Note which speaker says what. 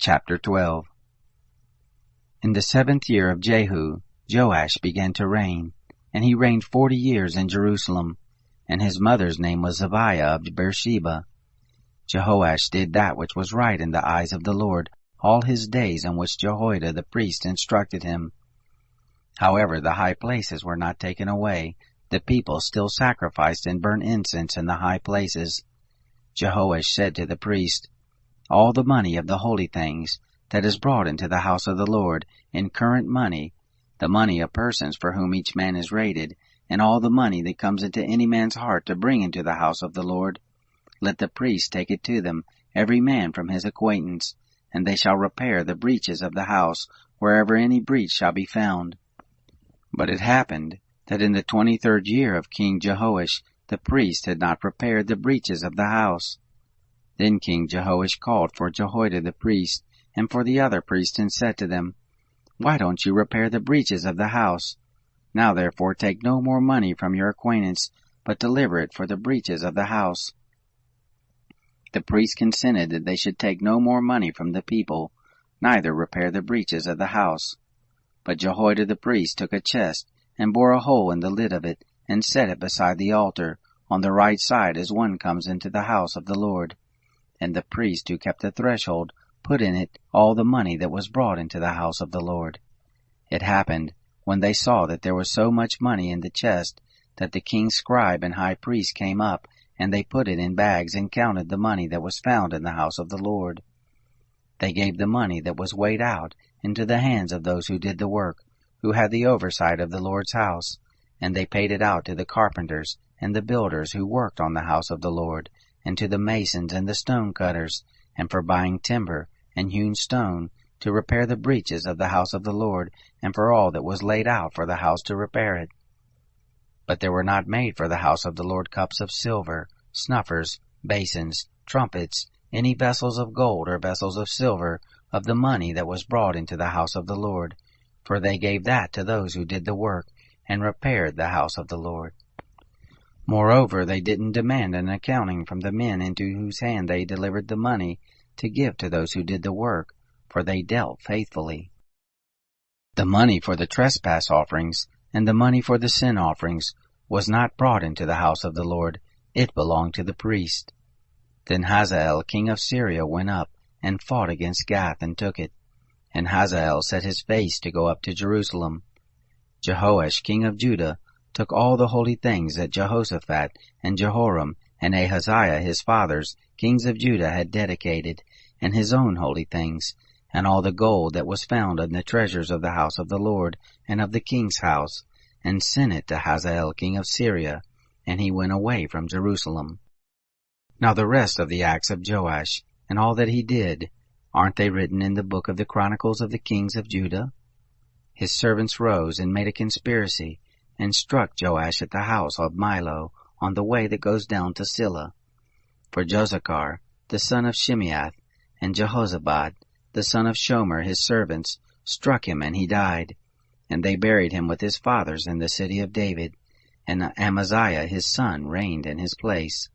Speaker 1: Chapter 12. In the 7th year of Jehu, Joash began to reign, and he reigned 40 years in Jerusalem, and his mother's name was Zabiah of Beersheba. Jehoash did that which was right in the eyes of the Lord all his days, in which Jehoiada the priest instructed him. However, the high places were not taken away. The people still sacrificed and burnt incense in the high places. Jehoash said to the priest, "All the money of the holy things that is brought into the house of the Lord in current money, the money of persons for whom each man is rated, and all the money that comes into any man's heart to bring into the house of the Lord, let the priests take it to them, every man from his acquaintance, and they shall repair the breaches of the house, wherever any breach shall be found." But it happened that in the 23rd year of King Jehoash, the priest had not repaired the breaches of the house. Then King Jehoash called for Jehoiada the priest, and for the other priests, and said to them, "Why don't you repair the breaches of the house? Now therefore take no more money from your acquaintance, but deliver it for the breaches of the house." The priests consented that they should take no more money from the people, neither repair the breaches of the house. But Jehoiada the priest took a chest, and bored a hole in the lid of it, and set it beside the altar, on the right side as one comes into the house of the Lord. And the priest who kept the threshold put in it all the money that was brought into the house of the Lord. It happened, when they saw that there was so much money in the chest, that the king's scribe and high priest came up, and they put it in bags and counted the money that was found in the house of the Lord. They gave the money that was weighed out into the hands of those who did the work, who had the oversight of the Lord's house, and they paid it out to the carpenters and the builders who worked on the house of the Lord, and to the masons and the stone cutters, and for buying timber and hewn stone, to repair the breaches of the house of the Lord, and for all that was laid out for the house to repair it. But there were not made for the house of the Lord cups of silver, snuffers, basins, trumpets, any vessels of gold or vessels of silver, of the money that was brought into the house of the Lord, for they gave that to those who did the work, and repaired the house of the Lord. Moreover, they didn't demand an accounting from the men into whose hand they delivered the money to give to those who did the work, for they dealt faithfully. The money for the trespass offerings and the money for the sin offerings was not brought into the house of the Lord. It belonged to the priest. Then Hazael king of Syria went up and fought against Gath and took it. And Hazael set his face to go up to Jerusalem. Jehoash king of Judah took all the holy things that Jehoshaphat and Jehoram and Ahaziah his fathers, kings of Judah, had dedicated, and his own holy things, and all the gold that was found in the treasures of the house of the Lord and of the king's house, and sent it to Hazael king of Syria, and he went away from Jerusalem. Now the rest of the acts of Joash, and all that he did, aren't they written in the book of the Chronicles of the kings of Judah? His servants rose and made a conspiracy, and struck Joash at the house of Milo, on the way that goes down to Silla. For Josachar, the son of Shimeath, and Jehozabad, the son of Shomer, his servants, struck him, and he died. And they buried him with his fathers in the city of David, and Amaziah his son reigned in his place.